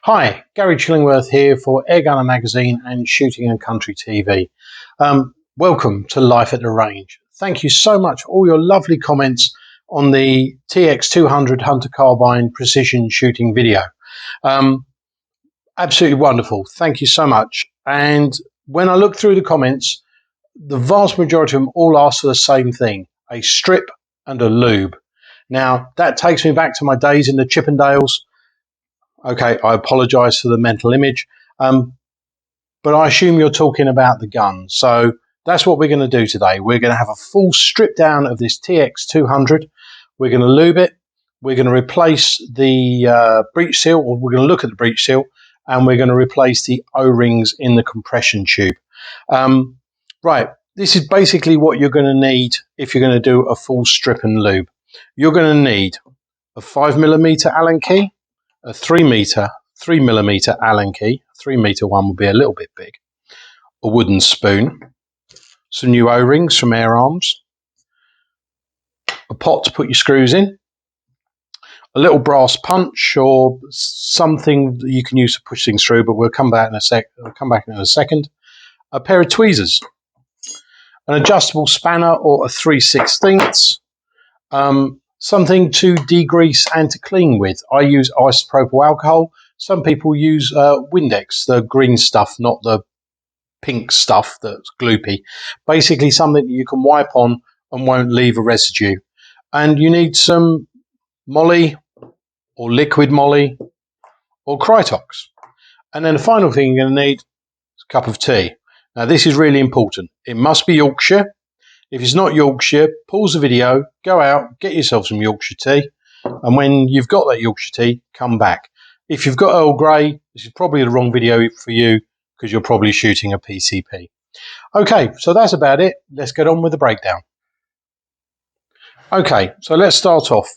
Hi, Gary Chillingworth here for Airgunner magazine and Shooting and Country TV. Welcome to Life at the Range. Thank you so much for all your lovely comments on the Tx200 Hunter Carbine precision shooting video. Absolutely wonderful. Thank you so much. And when I look through the comments, the vast majority of them all ask for the same thing: a strip and a lube. Now, that takes me back to my days in the Chippendales. Okay, I apologise for the mental image, but I assume you're talking about the gun. So that's what we're going to do today. We're going to have a full strip down of this TX200. We're going to lube it. We're going to replace the breech seal, or we're going to look at the breech seal, and we're going to replace the O-rings in the compression tube. Right, this is basically what you're going to need if you're going to do a full strip and lube. You're going to need a 5mm Allen key, a 3mm Allen key. 3mm one will be a little bit big. A wooden spoon, some new O-rings from Air Arms, a pot to put your screws in, a little brass punch or something that you can use to push things through, but we'll come back in a second. A pair of tweezers, an adjustable spanner or a 3/16, something to degrease and to clean with. I use isopropyl alcohol. Some people use Windex, the green stuff, not the pink stuff that's gloopy. Basically something that you can wipe on and won't leave a residue. And you need some Molly or liquid Molly or Krytox. And then the final thing you're going to need is a cup of tea. Now this is really important. It must be Yorkshire. If it's not Yorkshire, pause the video, go out, get yourself some Yorkshire tea, and when you've got that Yorkshire tea, come back. If you've got Earl Grey, this is probably the wrong video for you because you're probably shooting a PCP. Okay, so that's about it. Let's get on with the breakdown. Okay, so let's start off.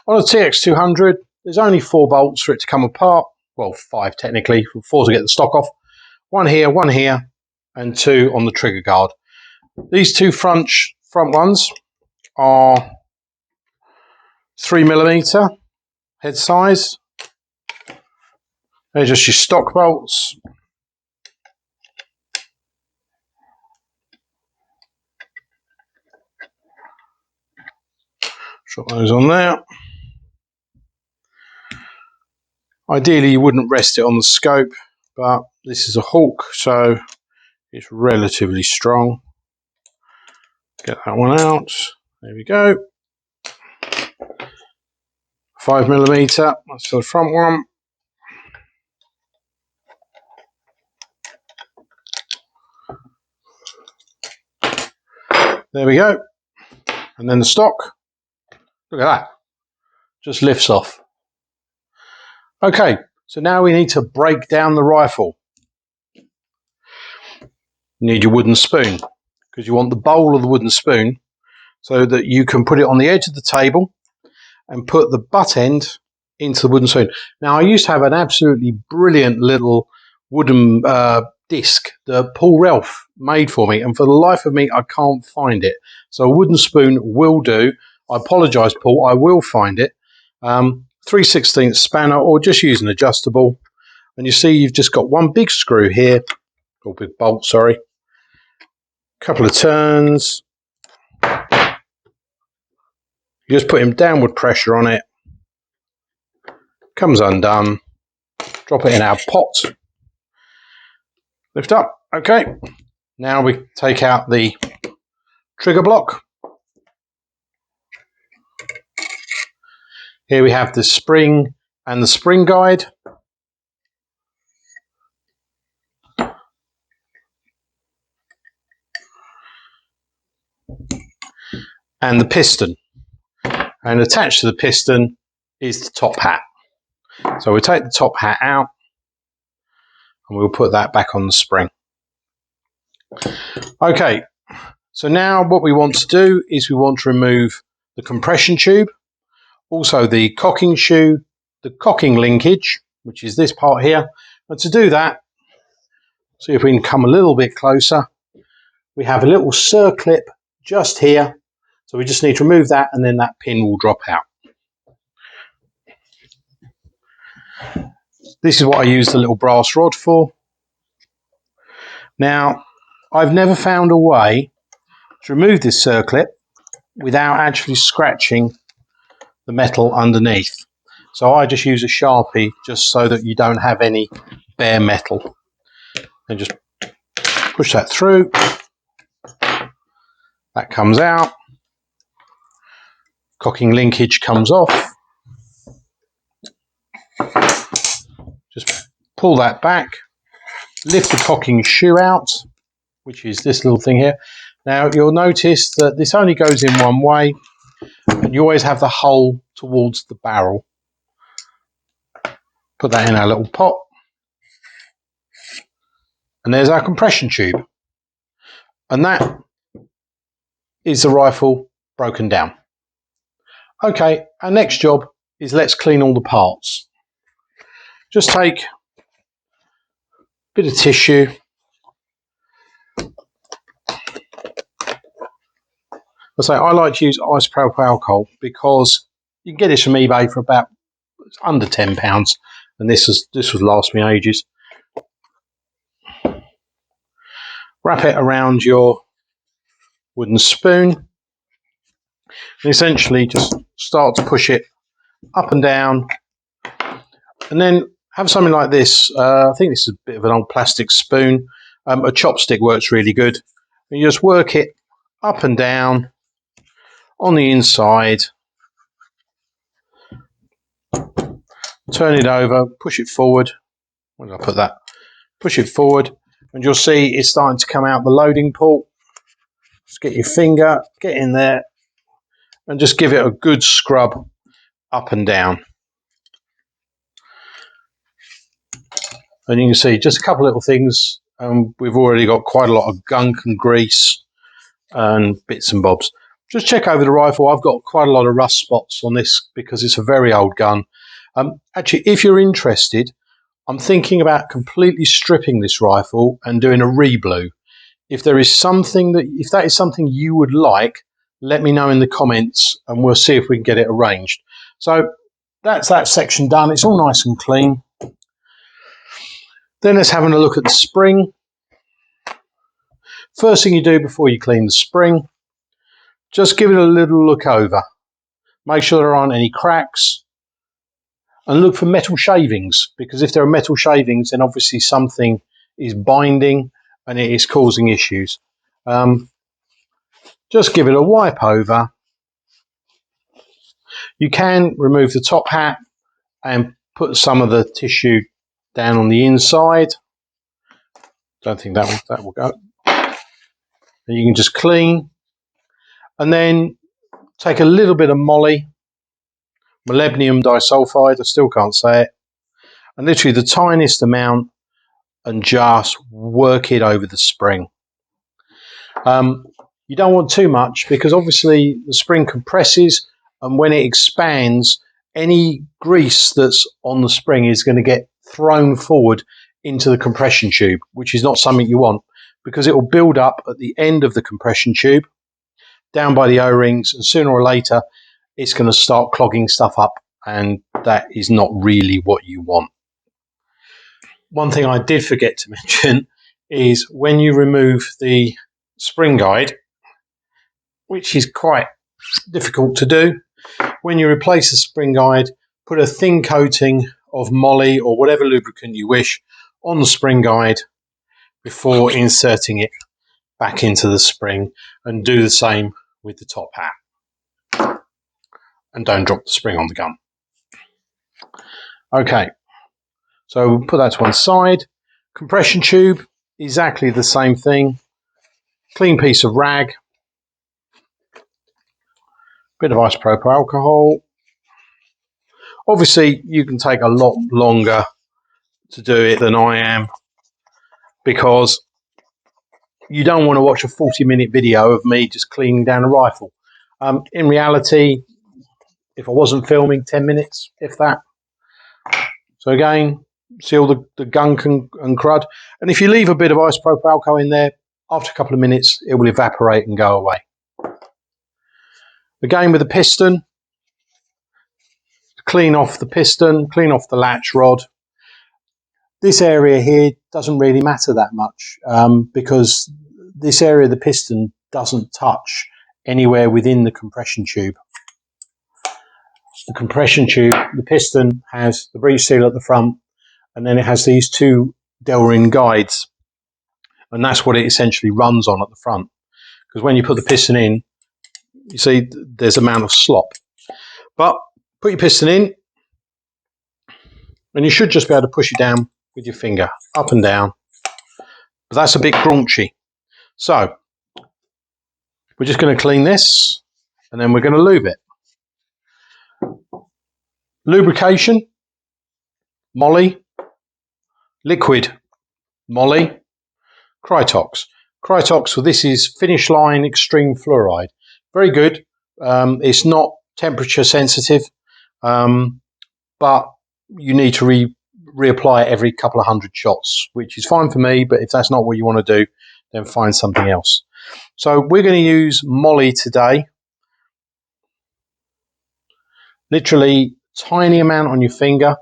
On a TX200, there's only 4 bolts for it to come apart. Well, 5 technically, 4 to get the stock off. 1 here, and 2 on the trigger guard. These 2 front ones are 3mm head size. They're just your stock bolts. Drop those on there. Ideally you wouldn't rest it on the scope, but this is a Hawk, so it's relatively strong. Get that one out. There we go. 5mm. That's for the front one. There we go. And then the stock. Look at that. Just lifts off. Okay, so now we need to break down the rifle. You need your wooden spoon, because you want the bowl of the wooden spoon so that you can put it on the edge of the table and put the butt end into the wooden spoon. Now, I used to have an absolutely brilliant little wooden disc that Paul Ralph made for me, and for the life of me, I can't find it. So a wooden spoon will do. I apologise, Paul, I will find it. 3/16 spanner, or just use an adjustable. And you see you've just got one big screw here, or big bolt, sorry. Couple of turns. You just put him downward pressure on it. Comes undone. Drop it in our pot. Lift up. Okay. Now we take out the trigger block. Here we have the spring and the spring guide. And the piston. And attached to the piston is the top hat. So we take the top hat out and we'll put that back on the spring. Okay, so now what we want to do is we want to remove the compression tube, also the cocking shoe, the cocking linkage, which is this part here. And to do that, see if we can come a little bit closer, we have a little circlip just here. So we just need to remove that, and then that pin will drop out. this is what I use the little brass rod for. Now, I've never found a way to remove this circlip without actually scratching the metal underneath. So I just use a Sharpie just so that you don't have any bare metal. And just push that through. That comes out. Cocking linkage comes off. Just pull that back. Lift the cocking shoe out, which is this little thing here. Now you'll notice that this only goes in one way, and you always have the hole towards the barrel. Put that in our little pot. And there's our compression tube. And that is the rifle broken down. Okay, our next job is let's clean all the parts. Just take a bit of tissue. I like to use isopropyl alcohol because you can get this from eBay for about under £10, and this was last me ages. Wrap it around your wooden spoon and essentially just start to push it up and down, and then have something like this. I think this is a bit of an old plastic spoon. A chopstick works really good. And you just work it up and down on the inside, turn it over, push it forward. Where did I put that? Push it forward, and you'll see it's starting to come out the loading port. Just get your finger, get in there, and just give it a good scrub up and down. And you can see just a couple of little things. We've already got quite a lot of gunk and grease and bits and bobs. Just check over the rifle. I've got quite a lot of rust spots on this because it's a very old gun. Actually, if you're interested, I'm thinking about completely stripping this rifle and doing a re-blue. If that is something you would like, let me know in the comments and we'll see if we can get it arranged. So that's that section done. It's all nice and clean. Then let's have a look at the spring. First thing you do before you clean the spring, just give it a little look over. Make sure there aren't any cracks. And look for metal shavings, because if there are metal shavings, then obviously something is binding and it is causing issues. Just give it a wipe over. You can remove the top hat and put some of the tissue down on the inside. Don't think that will go. And you can just clean. And then take a little bit of molybdenum disulfide, I still can't say it, and literally the tiniest amount, and just work it over the spring. You don't want too much because obviously the spring compresses, and when it expands, any grease that's on the spring is going to get thrown forward into the compression tube, which is not something you want because it will build up at the end of the compression tube down by the O-rings, and sooner or later it's going to start clogging stuff up, and that is not really what you want. One thing I did forget to mention is when you remove the spring guide, which is quite difficult to do, when you replace the spring guide, put a thin coating of moly or whatever lubricant you wish on the spring guide before inserting it back into the spring, and do the same with the top hat. And don't drop the spring on the gun. Okay, so we'll put that to one side. Compression tube, exactly the same thing. Clean piece of rag. Bit of isopropyl alcohol. Obviously, you can take a lot longer to do it than I am, because you don't want to watch a 40-minute video of me just cleaning down a rifle. In reality, if I wasn't filming, 10 minutes, if that. So again, see all the gunk and crud. And if you leave a bit of isopropyl alcohol in there, after a couple of minutes, it will evaporate and go away. Again, with the piston, clean off the piston, clean off the latch rod. This area here doesn't really matter that much because this area of the piston doesn't touch anywhere within the compression tube. The compression tube, the piston has the breech seal at the front, and then it has these two Delrin guides, and that's what it essentially runs on at the front. Because when you put the piston in, you see there's an amount of slop. But put your piston in, and you should just be able to push it down with your finger, up and down. But that's a bit graunchy. So we're just going to clean this, and then we're going to lube it. Lubrication, Moly, liquid, Moly, Krytox. Krytox, well, this is Finish Line Extreme Fluoride. Very good. It's not temperature sensitive, but you need to reapply it every couple of 100 shots, which is fine for me, but if that's not what you want to do, then find something else. So we're going to use Moly today. Literally tiny amount on your finger.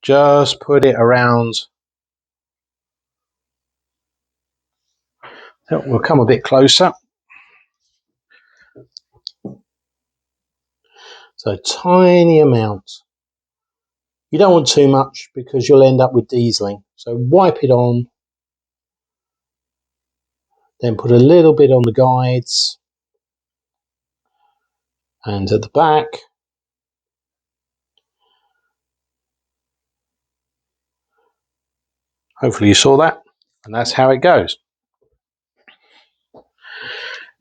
Just put it around. We'll come a bit closer. So tiny amount. You don't want too much because you'll end up with dieseling. So wipe it on. Then put a little bit on the guides. And at the back. Hopefully you saw that. And that's how it goes.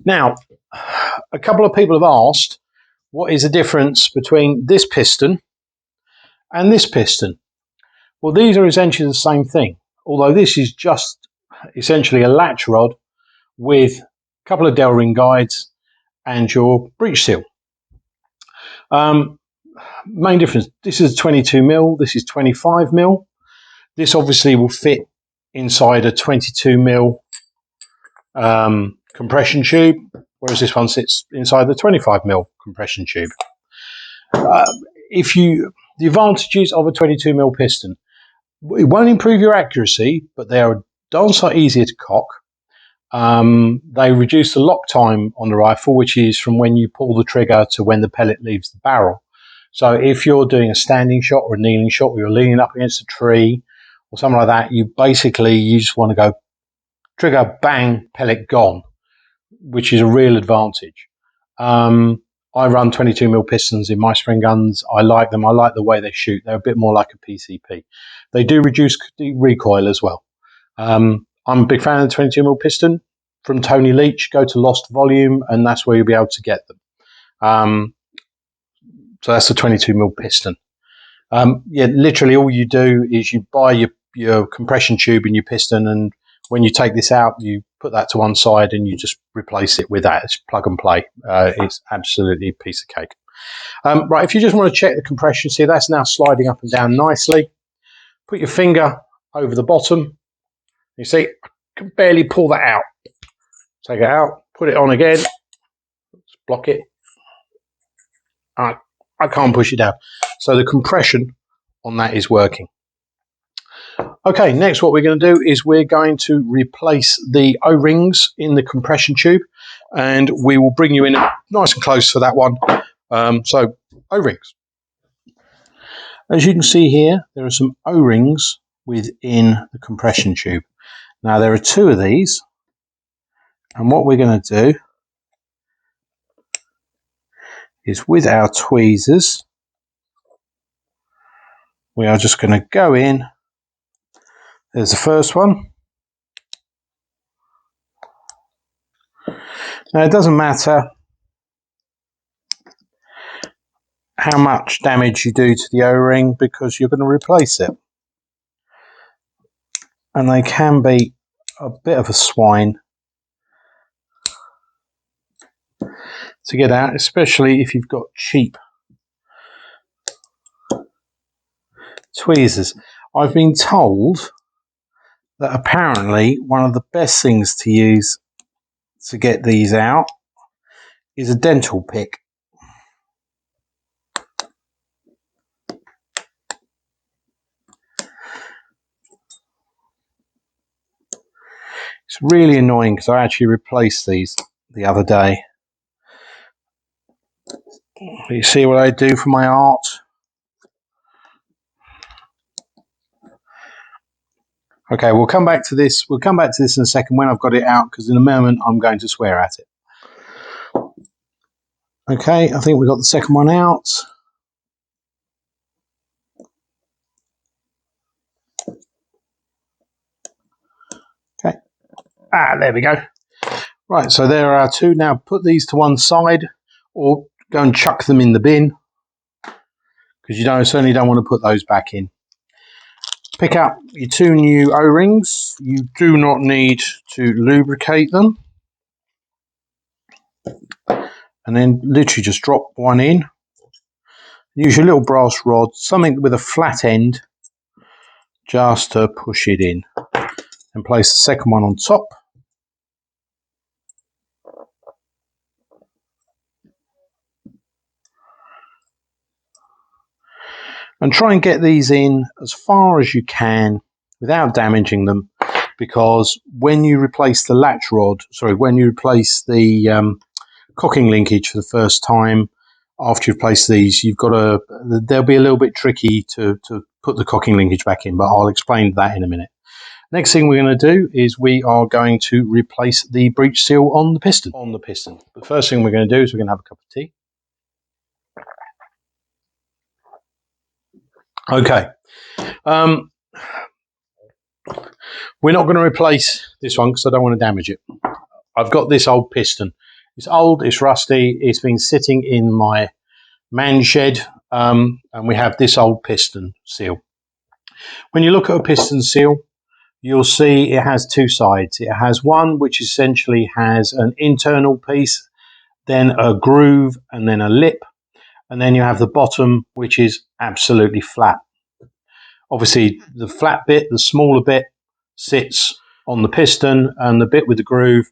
Now, a couple of people have asked, what is the difference between this piston and this piston? Well, these are essentially the same thing, although this is just essentially a latch rod with a couple of Delrin guides and your breech seal. Main difference, this is 22mm, this is 25mm. This obviously will fit inside a 22mm compression tube, whereas this one sits inside the 25mm compression tube. The advantages of a 22mm piston, it won't improve your accuracy, but they are darn sight easier to cock. They reduce the lock time on the rifle, which is from when you pull the trigger to when the pellet leaves the barrel. So if you're doing a standing shot or a kneeling shot, or you're leaning up against a tree or something like that, you just want to go trigger, bang, pellet gone, which is a real advantage. I run 22mm pistons in my spring guns. I like them. I like the way they shoot. They're a bit more like a PCP. They do reduce recoil as well. I'm a big fan of the 22mm piston from Tony Leach. Go to Lost Volume, and that's where you'll be able to get them. So that's the 22mm piston. Yeah, literally all you do is you buy your compression tube and your piston, and when you take this out, you put that to one side and you just replace it with that. It's plug and play. It's absolutely a piece of cake. Right, if you just want to check the compression, see that's now sliding up and down nicely. Put your finger over the bottom. You see, I can barely pull that out. Take it out, put it on again. Let's block it. I can't push it down. So the compression on that is working. Okay, next what we're going to do is we're going to replace the O-rings in the compression tube, and we will bring you in nice and close for that one. So O-rings. As you can see here, there are some O-rings within the compression tube. Now there are two of these, and what we're going to do is with our tweezers, we are just going to go in. There's the first one. Now it doesn't matter how much damage you do to the O-ring because you're going to replace it. And they can be a bit of a swine to get out, especially if you've got cheap tweezers. I've been told that apparently one of the best things to use to get these out is a dental pick. It's really annoying because I actually replaced these the other day. You see what I do for my art? Okay, we'll come back to this. We'll come back to this in a second when I've got it out, because in a moment I'm going to swear at it. Okay, I think we've got the second one out. Okay. There we go. Right, so there are two. Now put these to one side, or go and chuck them in the bin, because you certainly don't want to put those back in. Pick up your two new O-rings. You do not need to lubricate them. And then literally just drop one in. Use your little brass rod, something with a flat end, just to push it in. And place the second one on top. And try and get these in as far as you can without damaging them, because when you replace the latch rod, when you replace the cocking linkage for the first time, after you've placed these, they'll be a little bit tricky to put the cocking linkage back in, but I'll explain that in a minute. Next thing we're going to do is we are going to replace the breech seal on the piston. The first thing we're going to do is we're going to have a cup of tea. Okay, we're not going to replace this one because I don't want to damage it. I've got this old piston. It's old, it's rusty, it's been sitting in my man shed, and we have this old piston seal. When you look at a piston seal, you'll see it has two sides. It has one which essentially has an internal piece, then a groove, and then a lip. And then you have the bottom, which is absolutely flat. Obviously, the flat bit, the smaller bit, sits on the piston, and the bit with the groove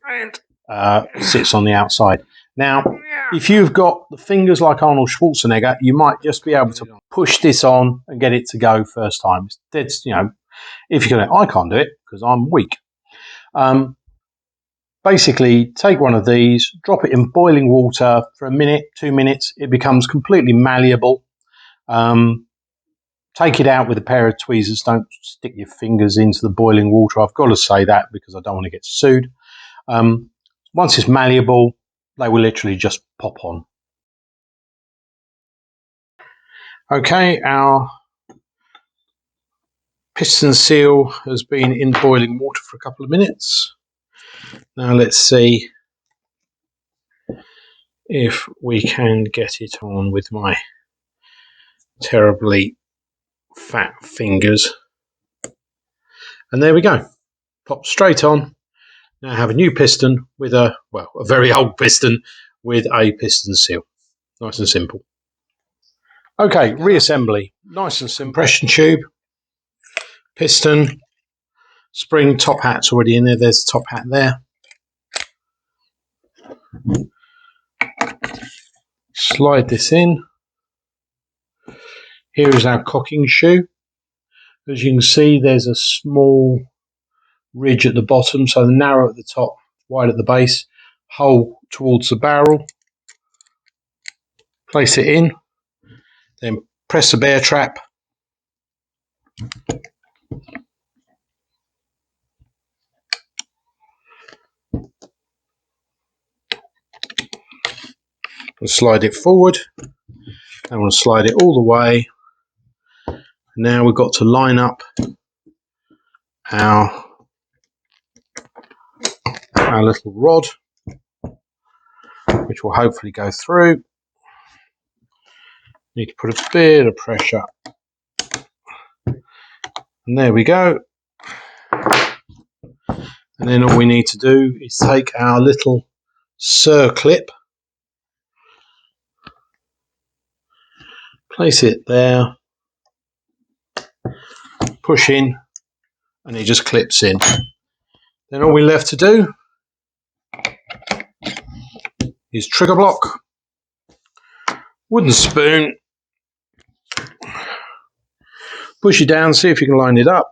sits on the outside. Now, if you've got the fingers like Arnold Schwarzenegger, you might just be able to push this on and get it to go first time. If you can, I can't do it because I'm weak. Basically, take one of these, drop it in boiling water for a minute, 2 minutes. It becomes completely malleable. Take it out with a pair of tweezers. Don't stick your fingers into the boiling water. I've got to say that because I don't want to get sued. Once it's malleable, they will literally just pop on. Okay, our piston seal has been in boiling water for a couple of minutes. Now let's see if we can get it on with my terribly fat fingers. And there we go. Pop straight on. Now I have a new piston with a very old piston with a piston seal. Nice and simple. Okay, reassembly. Nice and simple. Compression tube, piston, spring, top hat's already in there. There's the top hat there. Slide this in. Here is our cocking shoe. As you can see, there's a small ridge at the bottom, so the narrow at the top, wide at the base, hole towards the barrel. Place it in, then press the bear trap. And slide it forward. And we'll slide it all the way. Now we've got to line up our little rod, which will hopefully go through. Need to put a bit of pressure. And there we go. And then all we need to do is take our little circlip, place it there, push in, and it just clips in. Then all we're left to do is trigger block, wooden spoon, push it down, see if you can line it up.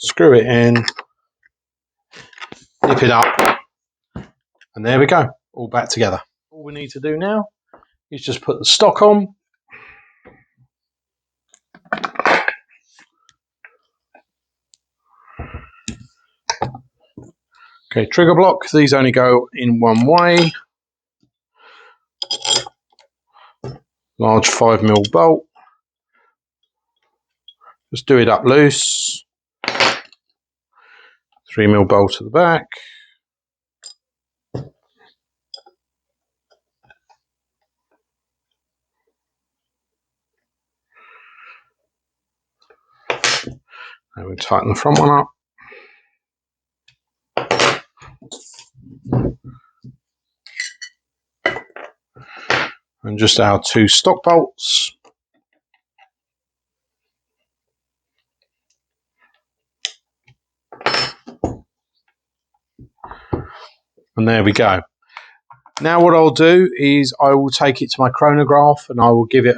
screw it in, nip it up, and there we go, all back together. All we need to do now is just put the stock on. Okay, trigger block, these only go in one way. Large 5mm bolt. Just do it up loose. 3mm bolt at the back. And we tighten the front one up. And just our 2 stock bolts. And there we go. Now what I'll do is I will take it to my chronograph and I will give it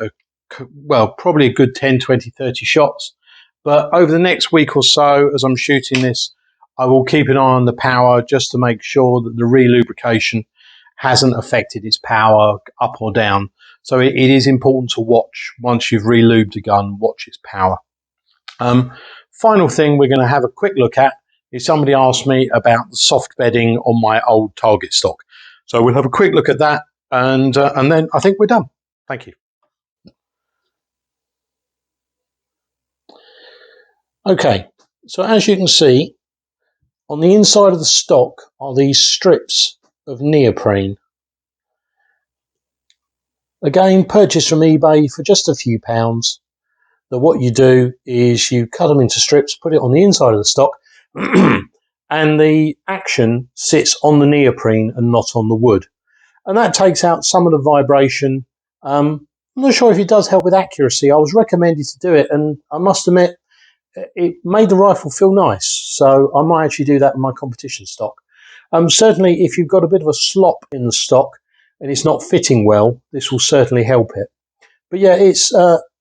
probably a good 10, 20, 30 shots. But over the next week or so, as I'm shooting this, I will keep an eye on the power just to make sure that the re-lubrication hasn't affected its power up or down. So it is important to watch, once you've re-lubed the gun, watch its power. Final thing we're going to have a quick look at is somebody asked me about the soft bedding on my old target stock. So we'll have a quick look at that, and then I think we're done. Thank you. Okay, so as you can see, on the inside of the stock are these strips of neoprene. Again, purchased from eBay for just a few pounds. So what you do is you cut them into strips, put it on the inside of the stock, and the action sits on the neoprene and not on the wood. And that takes out some of the vibration. I'm not sure if it does help with accuracy. I was recommended to do it, and I must admit, it made the rifle feel nice. So I might actually do that in my competition stock. Certainly, if you've got a bit of a slop in the stock and it's not fitting well, this will certainly help it. But yeah, it's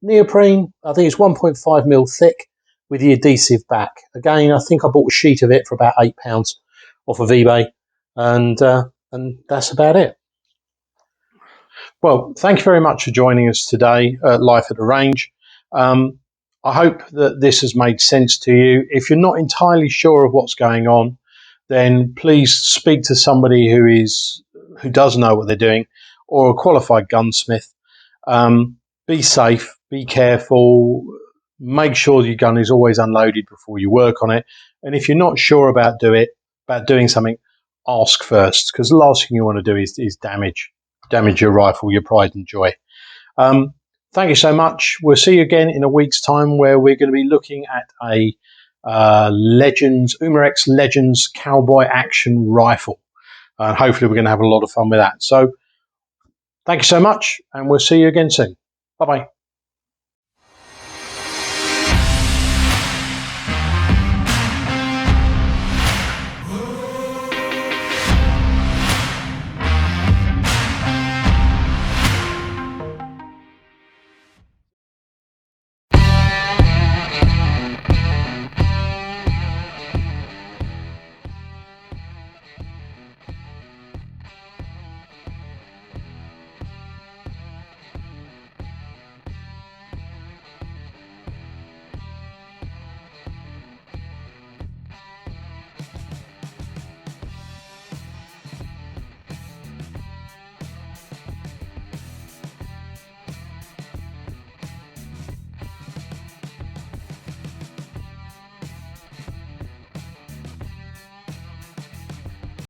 neoprene. I think it's 1.5mm thick with the adhesive back. Again, I think I bought a sheet of it for about £8 off of eBay, and that's about it. Well, thank you very much for joining us today at Life at the Range. I hope that this has made sense to you. If you're not entirely sure of what's going on, then please speak to somebody who does know what they're doing, or a qualified gunsmith. Be safe, be careful, make sure your gun is always unloaded before you work on it. And if you're not sure about doing something, ask first, because the last thing you want to do is damage your rifle, your pride and joy. Thank you so much. We'll see you again in a week's time, where we're going to be looking at a Umarex Legends cowboy action rifle. And hopefully we're going to have a lot of fun with that. So thank you so much, and we'll see you again soon. Bye-bye.